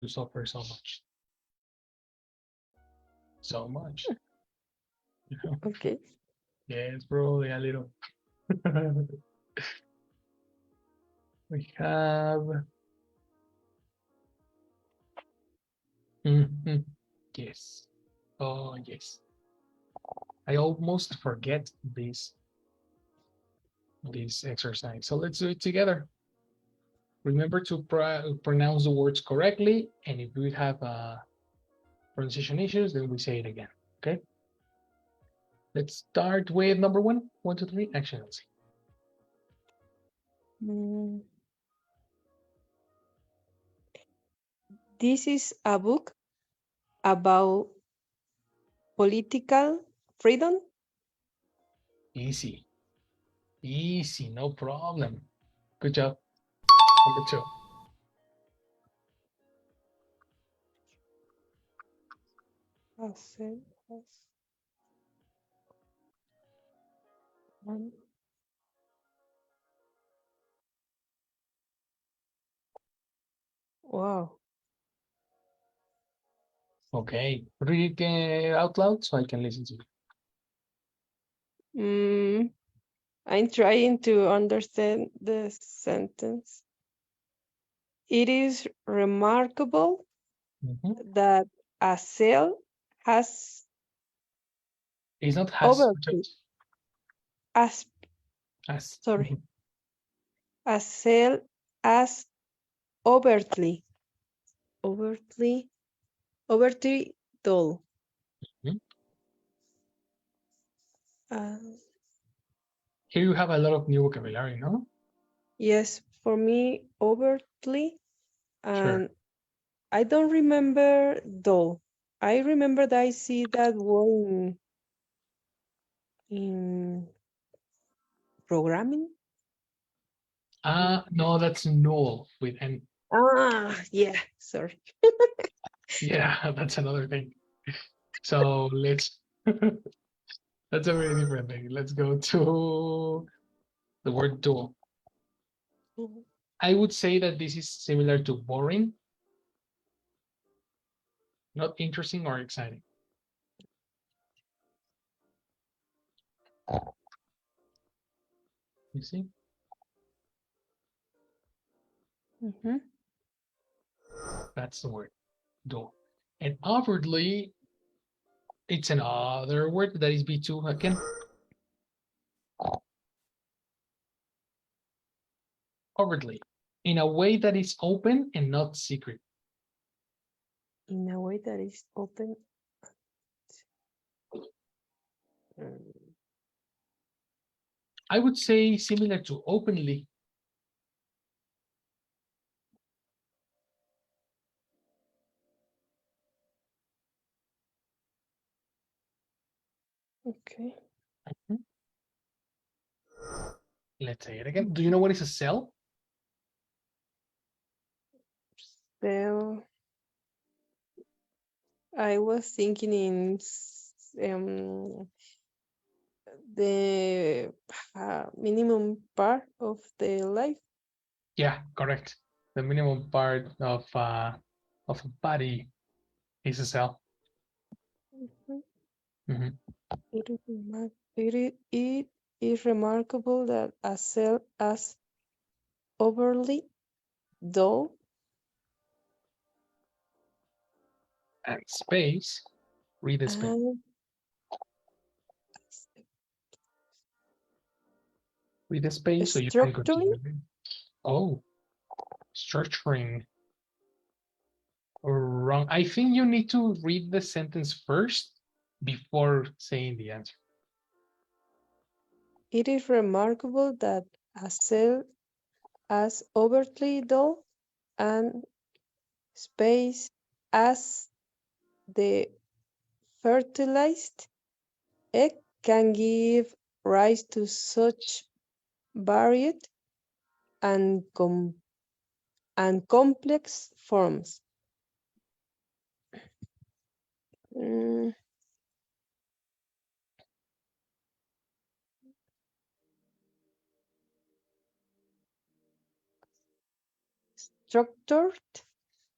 You suffer so much. So much. You know? Okay. Yes, bro, a little. We have. Mhm. Yes. Oh, yes. I almost forget this exercise. So let's do it together. Remember to pronounce the words correctly, and if we have pronunciation issues, then we say it again. Okay. Let's start with number one. 1, 2, 3. Action. Let's see. Mm, this is a book about political freedom. Easy, easy, no problem. Good job. Number two. Hacer, one. Wow. Okay. Read it out loud so I can listen to you. Mm, I'm trying to understand the sentence. It is remarkable Mhm. that a cell has It's not has, overtly, just as has. sorry, Mhm. a cell as overtly, overtly, overtly dull. Mhm. Uh, Here you have a lot of new vocabulary, no? yes, for me, overtly, Sure. and I don't remember dull. I remember that I see that word in programming. No, that's null with N. Ah, yeah, sorry. Yeah, that's another thing. So let's, that's a very different thing. Let's go to the word dual. Mhm. I would say that this is similar to boring, not interesting or exciting. You see, Mhm. that's the word dual. And outwardly, it's another word that is B2 again. Outwardly, in a way that is open and not secret. In a way that is open. Mm, I would say similar to openly. okay. Mhm. Let's say it again. Do you know what is a cell? So I was thinking in the minimum part of the life. Yeah, correct. The minimum part of a body is a cell. Mhm. Mhm. It is remarkable that a cell as overly dull And space, read the space. and Read the space so you can structurally. continue. Oh, structuring. Wrong. I think you need to read the sentence first before saying the answer. It is remarkable that a cell as overtly dull and space as the fertilized egg can give rise to such varied and, and complex forms. Mm, structured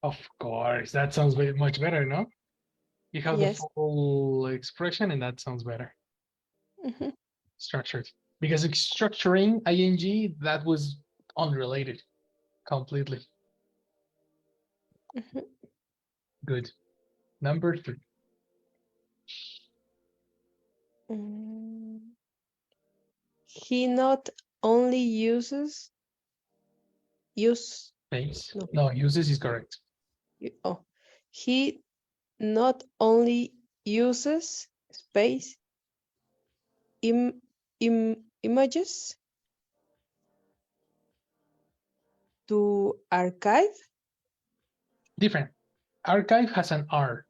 Of course, that sounds much better, no? You have the Yes. full expression, and that sounds better. Mhm, Structured. Because structuring ing, that was unrelated completely. mhm. Good. Number 3. Mm, He not only use Space. no No, uses is correct. oh he not only uses space images to archive Different. Archive has an R.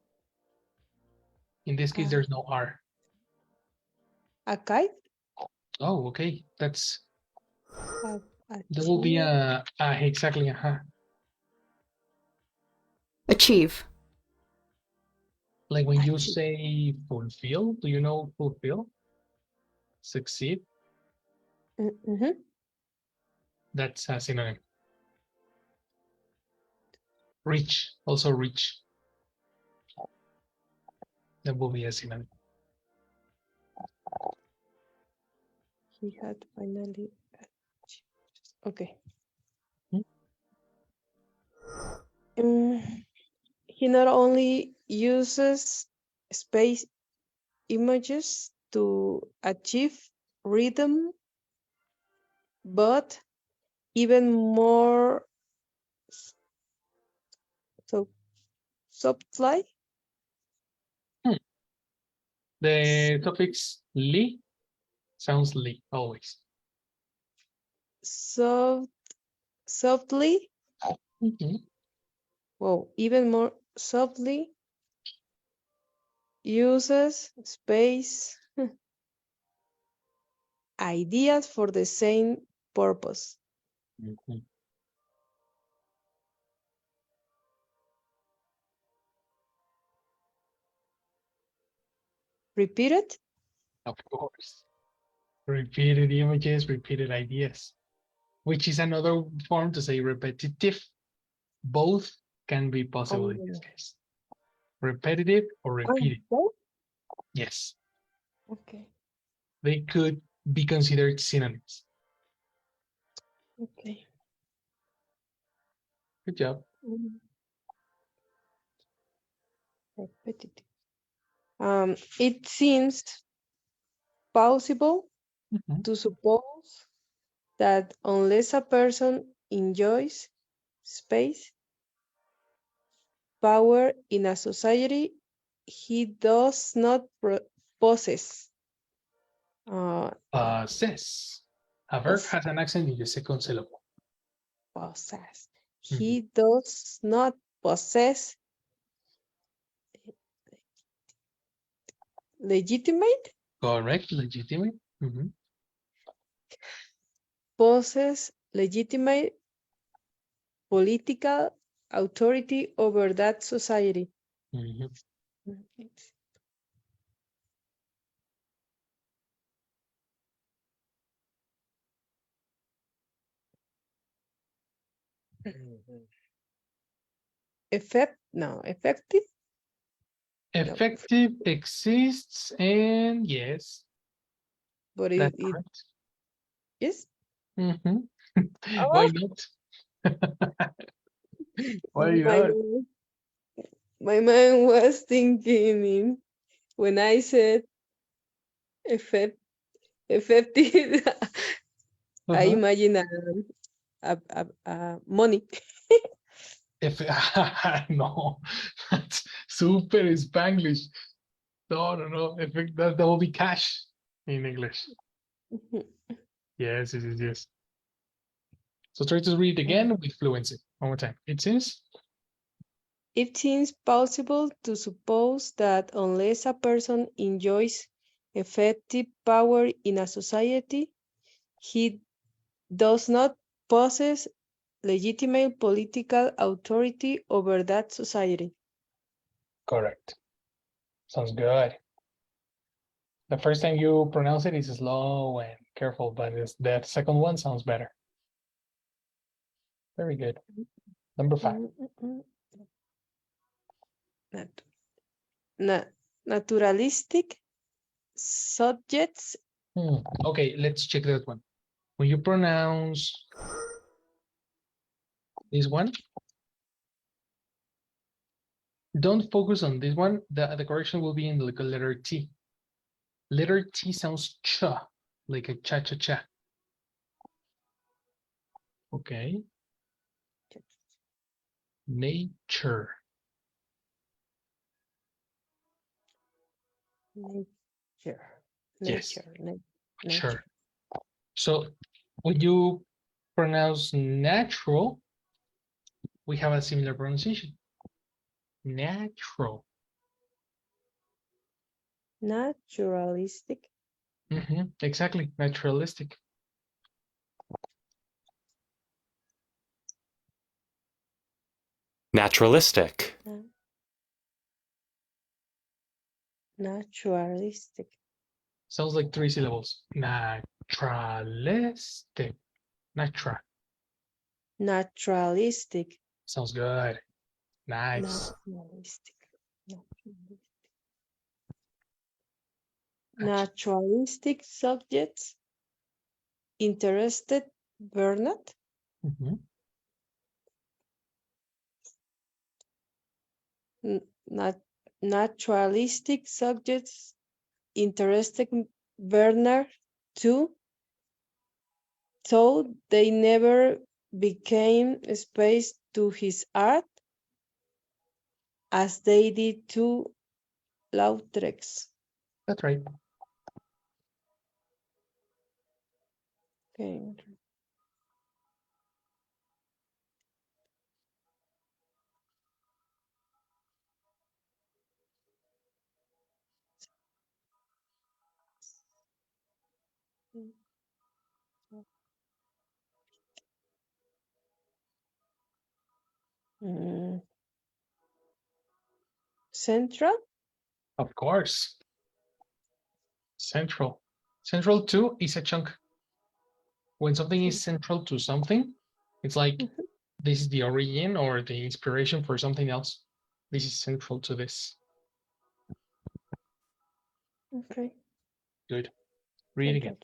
In this case, uh, there's no R. archive Oh, okay. That's uh, There will be achieve exactly Achieve. like when you achieve say fulfill. Do you know fulfill? Succeed. Mhm. That's a synonym. Reach. Also reach. That will be a synonym. He had finally achieved. Okay. Hmm? Mm, he not only uses space images to achieve rhythm, but even more so subtly, Hmm. The suffix li sounds li always. so softly, Mhm. well, even more softly uses space ideas for the same purpose. Mhm. Repeat it. Of course. Repeated images, repeated ideas, which is another form to say repetitive. Both can be possible in this Um, case. Repetitive or repeated. both? Yes, Okay. they could be considered synonyms. Okay. Good job. Mm, Repetitive. It seems possible Mhm. to suppose that unless a person enjoys space, power in a society, he does not possess. Uh, Says. A verb poss- has an accent in the second syllable. possess. Mhm. He does not possess legitimate, Correct, legitimate. Mhm. possess legitimate political authority over that society. Mhm. Effective, no, Effective exists, and yes, but that's it correct. is. Mhm. Why Oh, not? Why my not? mind, my mind was thinking when I said effect, effective. I Uh-huh. imagine money. If no, that's super Spanglish. No, no, no. That will be cash in English. Yes, yes, yes, yes. So try to read again with fluency. One more time. It seems It seems possible to suppose that unless a person enjoys effective power in a society, he does not possess legitimate political authority over that society. correct. Sounds good. The first time you pronounce it is slow and careful, but the second one sounds better. Very good. Number 5. Mm, mm, mm. nat- naturalistic subjects. Okay, let's check that one. When you pronounce this one, don't focus on this one. The correction will be in the letter T. Letter T sounds cha, like a cha-cha-cha. Okay. Nature. Nature. Yes, Nature. sure. Nature. So when you pronounce natural, we have a similar pronunciation. Natural. Naturalistic. Exactly, naturalistic. Naturalistic. Naturalistic. Sounds like 3 syllables. Naturalistic. Natra. Naturalistic. Sounds good. Nice. Naturalistic. Naturalistic subjects. Interested Bernard. Naturalistic subjects interested Bernard too, though they never became space to his art as they did to Lautrec's. That's right. Okay. Central? Of course. Central. Central to is a chunk. When something is central to something, it's like this is the origin or the inspiration for something else. This is central to this. Okay. Good. Read again.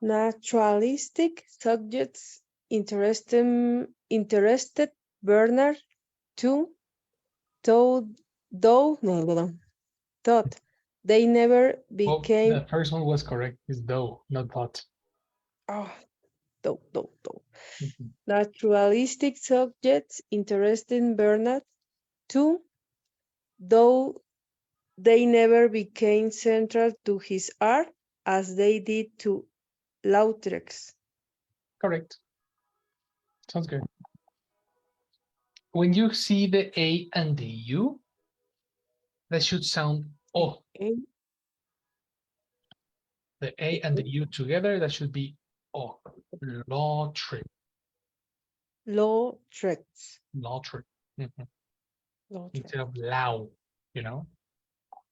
Naturalistic subjects interested Bernard too, though thought they never Well, became the first one was correct. Is though, not thought. though. Mhm. Naturalistic subjects interested Bernard too, though they never became central to his art as they did to Lautrec's. Correct. Sounds good. When you see the A and the U, that should sound O. A, The A and the U together, that should be O. Law trick. Lautrec's. Law trick. Mhm. Lautrec. Instead of Lao, you know?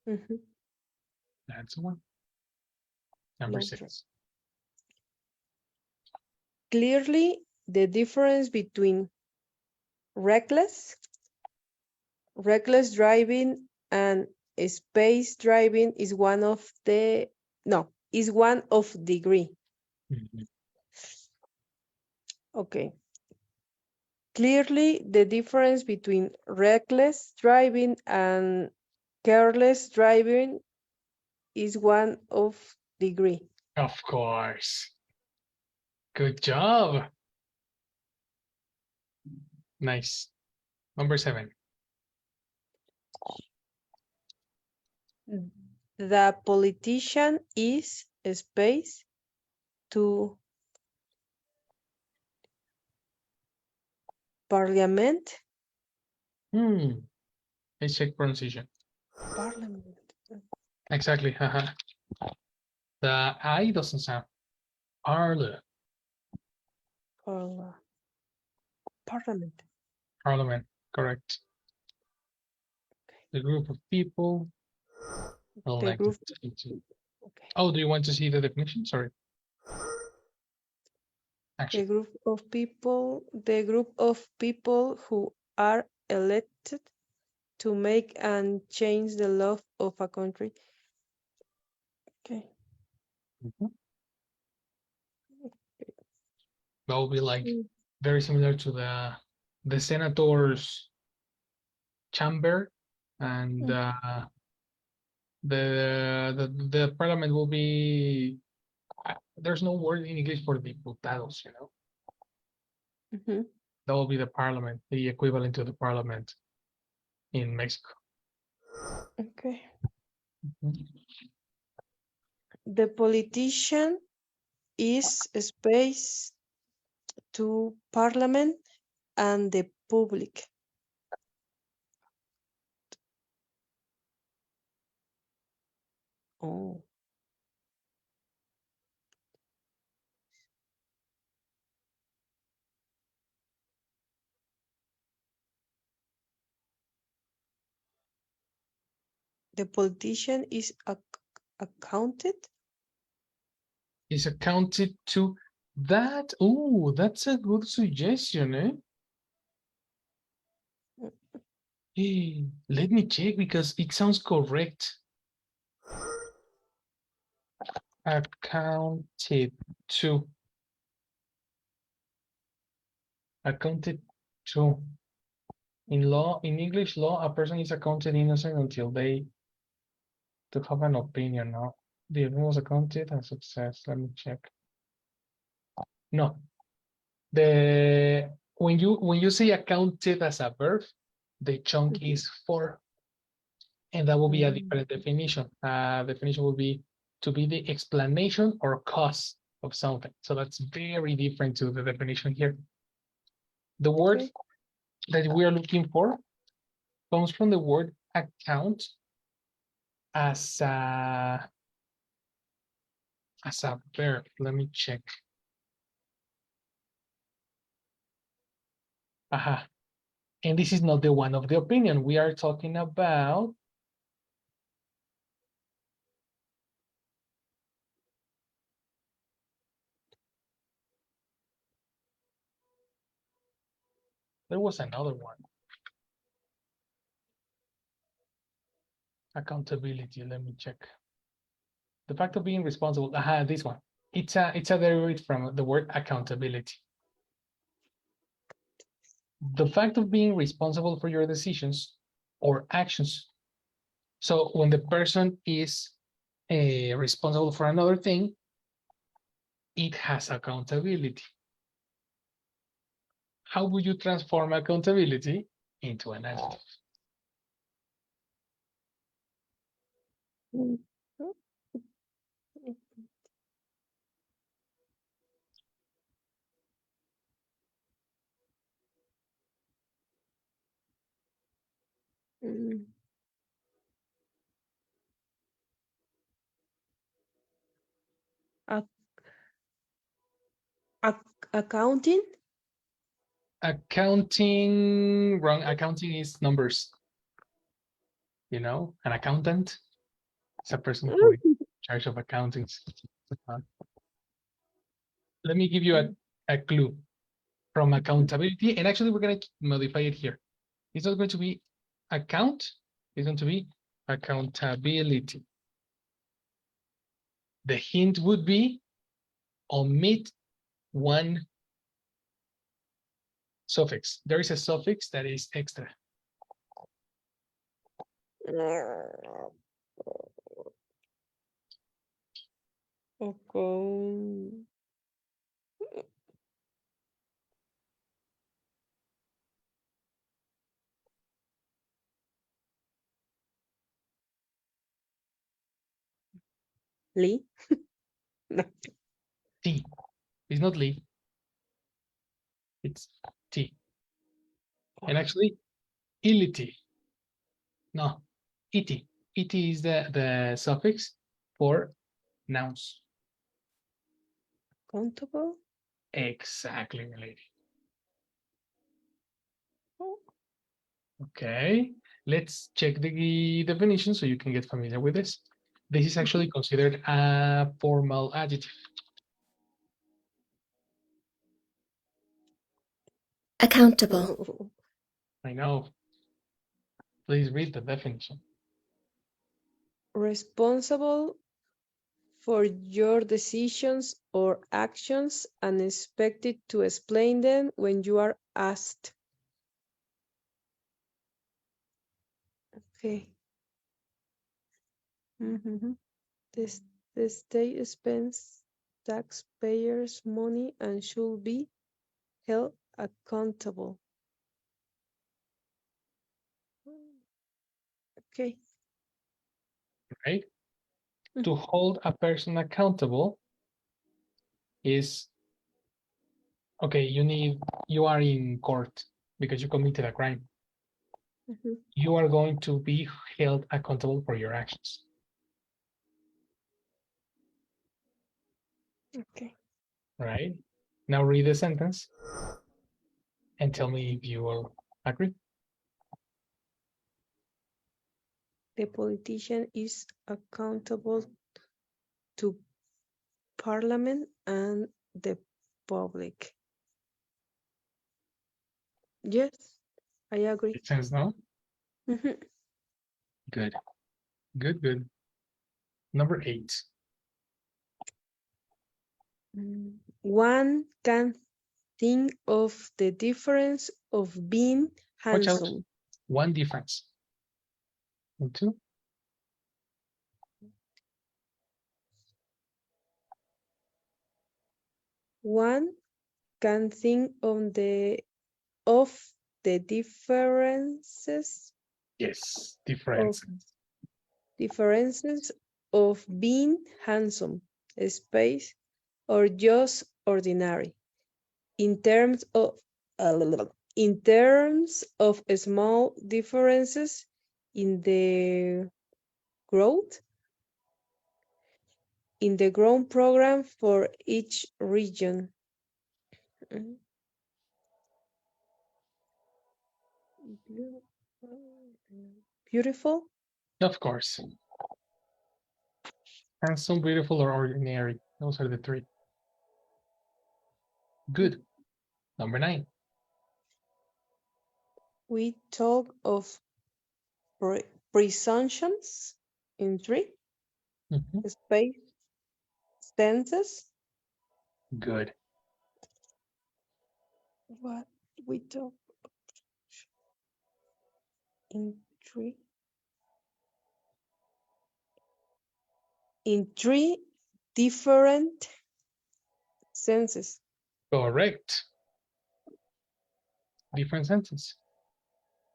Mhm. That's the one. Number Lautrec. 6. Clearly, the difference between reckless driving and space driving is one of degree. Mhm. Okay. Clearly, the difference between reckless driving and careless driving is one of degree. Of course. Good job. Nice. Number 7. The politician is space to parliament. Let's check pronunciation. Parliament. Exactly. The I doesn't sound. Parle. Parliament. Parliament. Correct. The group of people The elected group. to. Okay. Oh, do you want to see the definition? Sorry. The Actually, group of people who are elected to make and change the law of a country. Okay. Mhm. That will be like Mm, very similar to the senator's chamber, and mm, the parliament will be. There's no word in English for diputados, you know. mhm. That will be the parliament, the equivalent to the parliament in Mexico. Okay. Mhm. The politician is space to parliament and the public. Oh, the politician is accounted. Is accounted to that. Oh, that's a good suggestion, eh? Let me check because it sounds correct. Accounted to. Accounted to. In law, in English law, a person is accounted innocent until they to have an opinion. No, the event was accounted as success. Let me check. No, the when you say accounted as a verb, the chunk Mhm. is for, and that will be a Mm, different definition. Definition will be to be the explanation or cause of something. So that's very different to the definition here. The word okay. that we are looking for comes from the word account as a verb. Let me check. Aha. And this is not the one of the opinion. We are talking about there was another one. Accountability. Let me check. The fact of being responsible. Aha, this one. It's a derivative from the word accountability. The fact of being responsible for your decisions or actions. So when the person is responsible for another thing, it has accountability. How would you transform accountability into an adjective? Mm, mm, ac- accounting. Accounting, wrong. Accounting is numbers. You know, an accountant is a person who is in charge of accounting. Uh, Let me give you a clue from accountability, and actually we're going to modify it here. It's not going to be account, it's going to be accountability. The hint would be omit one suffix. There is a suffix that is extra. Okay. Lee? No. T. It's not Lee, it's T. And actually, ility. No, ity. Ity is the suffix for nouns. Countable? Exactly, lady. Okay, let's check the definition so you can get familiar with this. This is Mhm. actually considered a formal adjective. accountable, I know. Please read the definition. Responsible for your decisions or actions and expected to explain them when you are asked. Okay. Mhm. This the state spends taxpayers' money and should be held accountable. Okay. Right? To Mhm. hold a person accountable is okay, you are in court because you committed a crime. Mhm. You are going to be held accountable for your actions. Okay. Right? Now read the sentence and tell me if you will agree. The politician is accountable to Parliament and the public. Yes, I agree. It says no. Mhm. Good. Good, good. Number 8. One can think of the difference of being Watch out. handsome. One difference. And 2. One can think of the Yes, of difference. differences of being handsome, space, or just ordinary. In terms of in terms of small differences in the growth in the growth program for each region. Mhm. Beautiful. Of course. Handsome, beautiful, or ordinary. Those are the 3. Good. Number 9. We talk of presumptions in three Mhm. space stances. Good. What we talk in three in three different senses. Correct. Different sentence.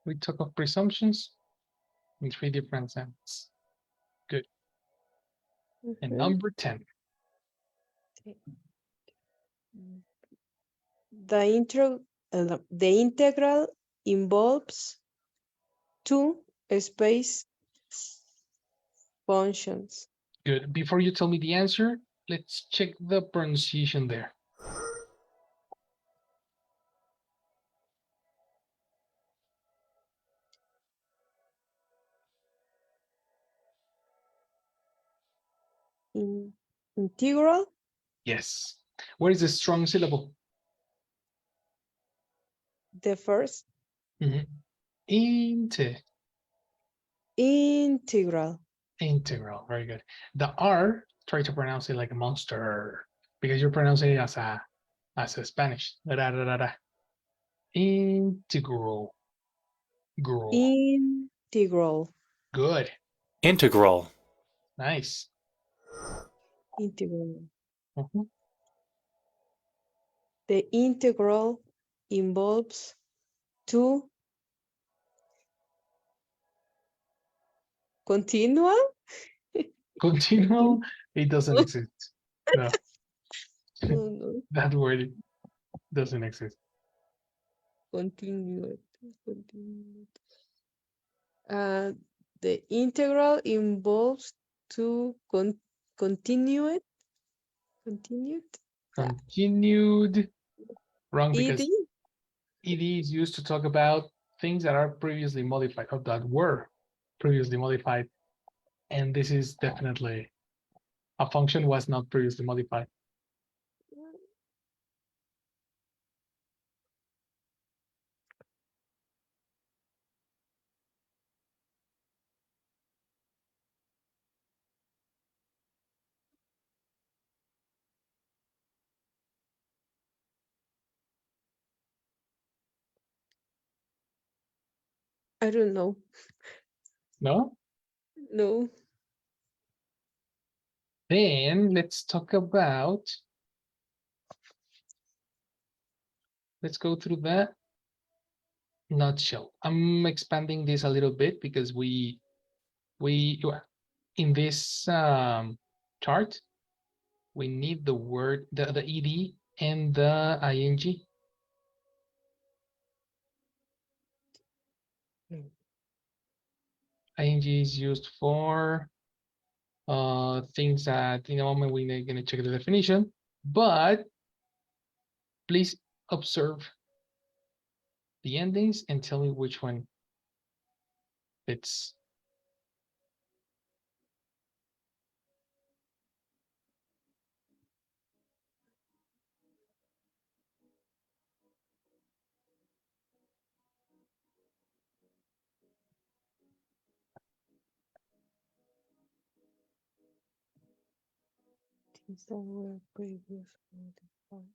We talk of presumptions in 3 different sentences. Good. And Mhm. number 10. The integral involves two space functions. Good. Before you tell me the answer, let's check the pronunciation there. Integral, Yes. Where is the strong syllable? the first Mhm. Inte. integral. Integral. Very good. The R, try to pronounce it like a monster because you're pronouncing it as a Spanish. Da, da, da, da, da. Integral. Girl. Integral. Good. Integral. Nice. Integral. Mhm. The integral involves two continual. Continual. It doesn't exist. No, No, no, that word doesn't exist. continued. Continued. Uh, the integral involves two continued. Continued. Ah, Continued. Wrong ed. because ed is used to talk about things that are previously modified or that were previously modified. And this is definitely a function was not previously modified. I don't know. No? No. Then let's talk about, let's go through the nutshell. I'm expanding this a little bit because we in this chart, we need the word, the ed and the ing. Ing is used for things that in a moment we're going to check the definition, but please observe the endings and tell me which one fits. Things that were previously defined.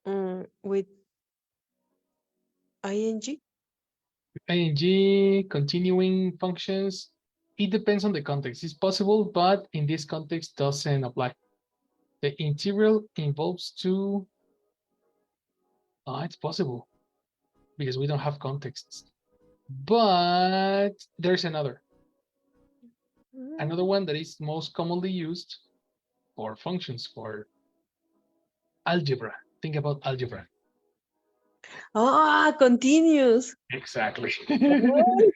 Ah, with ing. ing, continuing functions, it depends on the context. It's possible, but in this context doesn't apply. The integral involves two. It's possible because we don't have contexts. But there's another one that is most commonly used for functions, for algebra. Think about algebra. Ah, continuous. Exactly. Oh,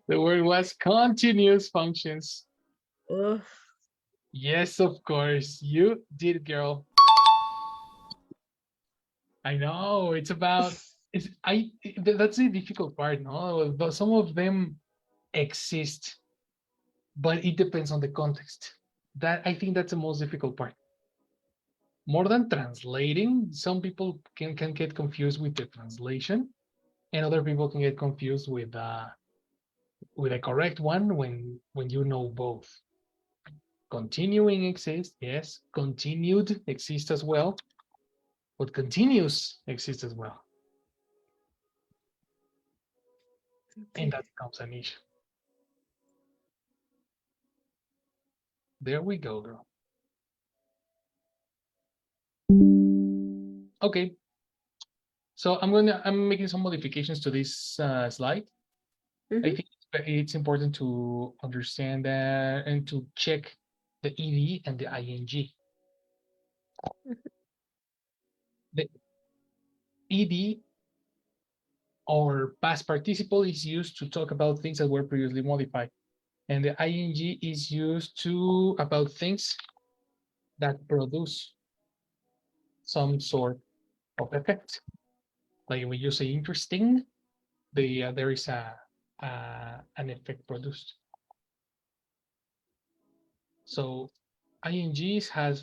The word was continuous functions. oh, Yes, of course. You did, girl. I know. It's about it's I that's the difficult part, no? But some of them exist, but it depends on the context. That I think that's the most difficult part. More than translating, some people can get confused with the translation, and other people can get confused with a correct one when you know both. Continuing exists, yes. Continued exists as well, but continuous exists as well, and okay. that becomes an issue. There we go, girl. Okay, so I'm making some modifications to this slide. I Mhm. think it's important to understand that and to check the ed and the ing. The ed or past participle is used to talk about things that were previously modified, and the ing is used to about things that produce some sort of effect. Like when you say interesting, there is an effect produced. So ings have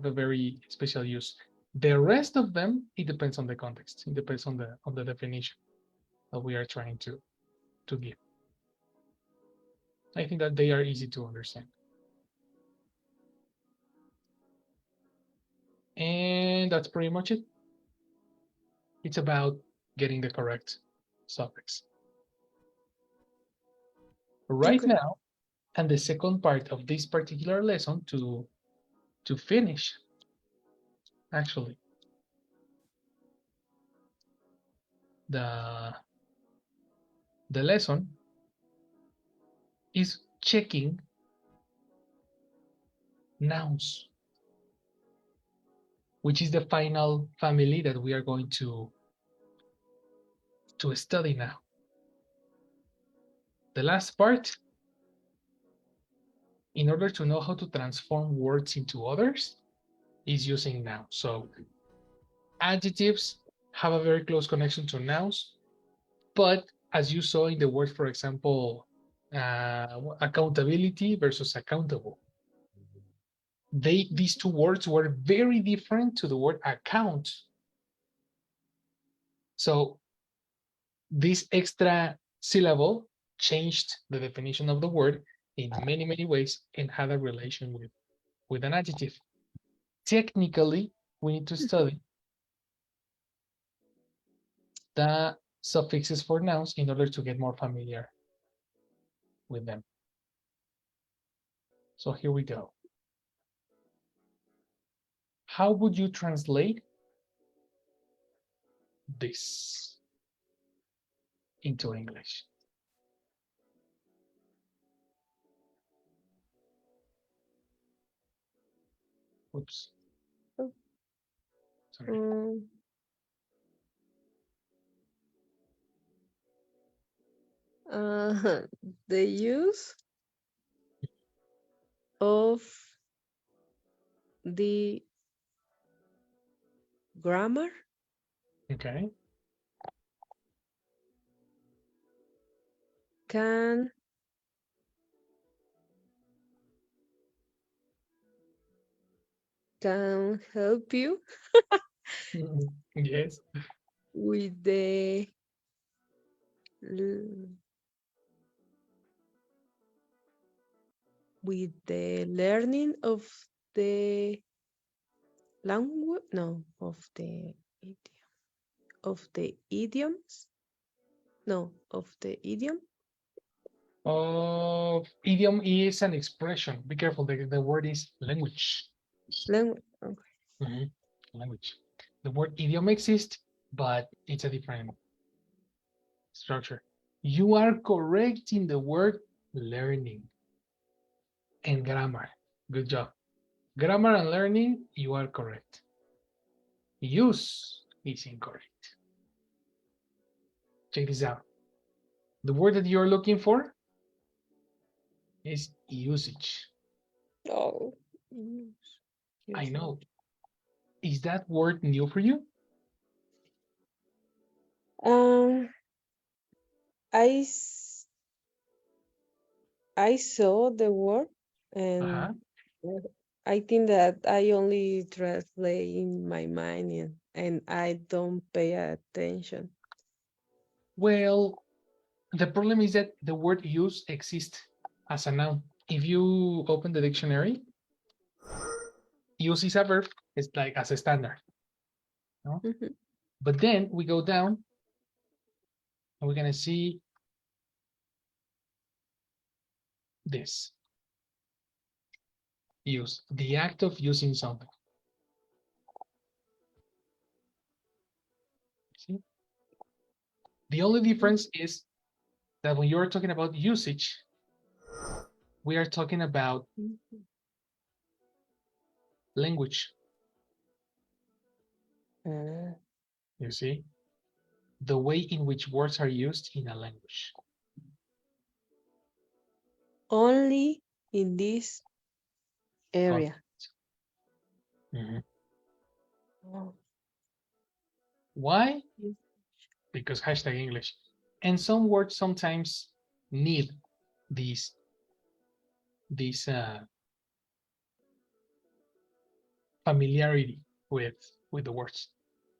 a very special use. The rest of them, it depends on the context. It depends on the definition that we are trying to give. I think that they are easy to understand. And that's pretty much it. It's about getting the correct suffix. Right Okay. now, and the second part of this particular lesson to finish, actually, the the lesson is checking nouns, which is the final family that we are going to study now. The last part, in order to know how to transform words into others, is using nouns. So adjectives have a very close connection to nouns, but as you saw in the word, for example, accountability versus accountable, these two words were very different to the word account. So This extra syllable changed the definition of the word in many, many ways and had a relation with an adjective. Technically, we need to study the suffixes for nouns in order to get more familiar with them. So here we go. How would you translate this into English? Oops, sorry. Um, uh, the use of the grammar Okay. can help you Yes. with the l- learning of the language, no, of the idioms, no, of the idiom Idiom is an expression. Be careful, the word is language. language. Mhm. Language. The word idiom exists, but it's a different structure. You are correct in the word learning and grammar. Good job. Grammar and learning, you are correct. Use is incorrect. Check this out. The word that you're looking for is usage. Oh, mm, I yes, know. Is that word new for you? um, I s- I saw the word Uh-huh. and I think that I only translate in my mind and I don't pay attention. Well, the problem is that the word use exists as a noun. If you open the dictionary, use is a verb, it's like as a standard. No? Mhm. But then we go down and we're going to see this use, the act of using something. See? The only difference is that when you're talking about usage, we are talking about Mhm. language. Uh, You see? The way in which words are used in a language. Only in this area. Mhm. Oh, Why? yes. Because hashtag English. And some words sometimes need these this familiarity with the words.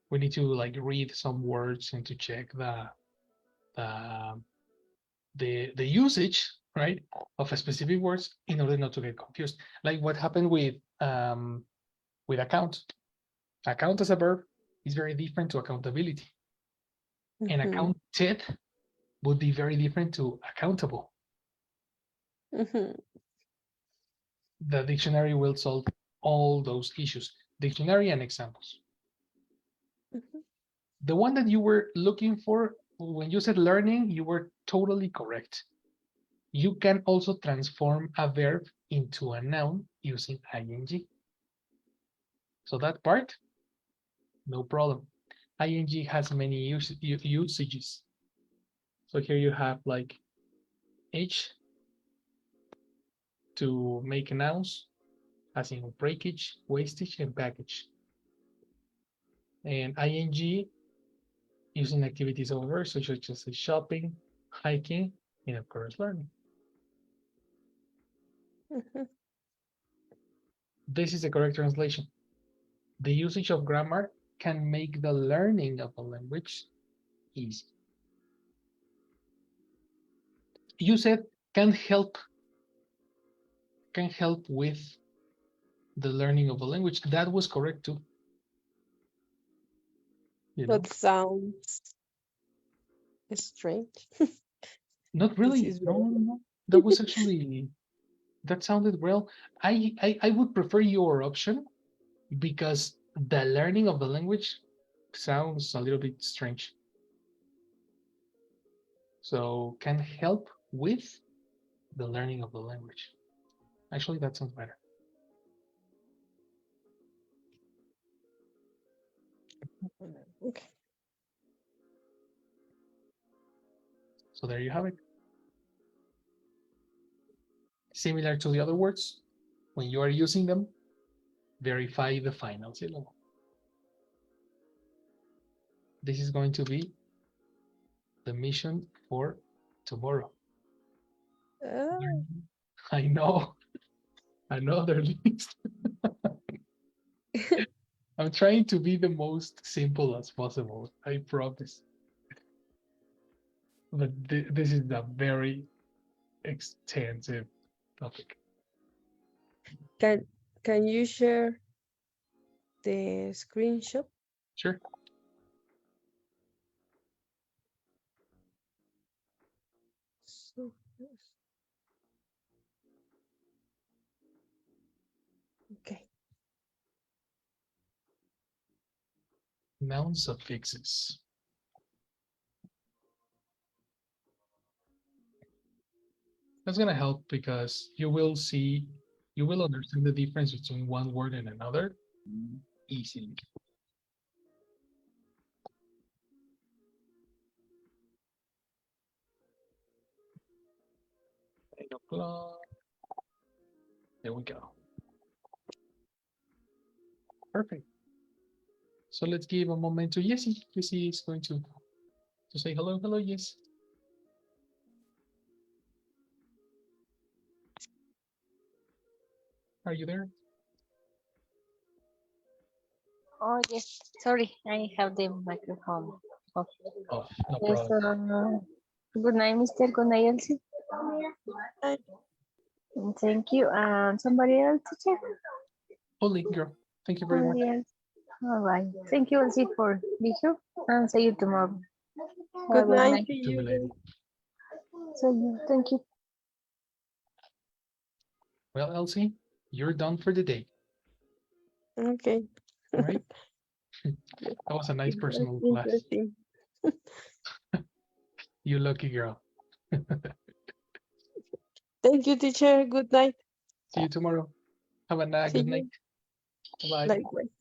We need to like read some words and to check the the usage, right, of a specific words in order not to get confused. Like what happened with account. Account as a verb is very different to accountability, and Mhm. accounted would be very different to accountable. Mhm. The dictionary will solve all those issues. Dictionary and examples. Mhm. The one that you were looking for when you said learning, you were totally correct. You can also transform a verb into a noun using ing. So that part, no problem. Ing has many usages. So here you have like h to make nouns, as in breakage, wastage, and package. And ing using activities of verb, such as shopping, hiking, and of course learning. Mhm. This is the correct translation. The usage of grammar can make the learning of a language easy. You said can help with the learning of a language. That was correct too. You know, But sounds strange. not This really. is No, very no, no. That was actually that sounded well. I would prefer your option because the learning of the language sounds a little bit strange. So can help with the learning of the language. Actually, that sounds better. okay. So there you have it. Similar to the other words, when you are using them, verify the final syllable. This is going to be the mission for tomorrow. Ah, I know another list. I'm trying to be the most simple as possible, I promise. But this is a very extensive topic. can can you share the screenshot? Sure. So, okay. Noun suffixes. That's going to help because you will understand the difference between one word and another easily. 8 o'clock. There we go. Perfect. So let's give a moment to Jessie. Jessie is going to say hello. Hello, yes. Are you there? Oh, yes. Sorry, I have the microphone off. Oh, no Yes, problem. good night, Mr. Good night, Elsie. I- Thank you. Somebody else, teacher? Holy girl. Thank you very much. Somebody else? All right. Thank you, Elsie, for being here. And see you tomorrow. Have a Good good night night. to To me, lady. you. See you. Thank you. Well, Elsie, you're done for the day. Okay. All right. Yes, That was a nice it was personal class. interesting. You lucky girl. Thank you, teacher. Good night. See you tomorrow. Have a See good night. you. Bye. Likewise.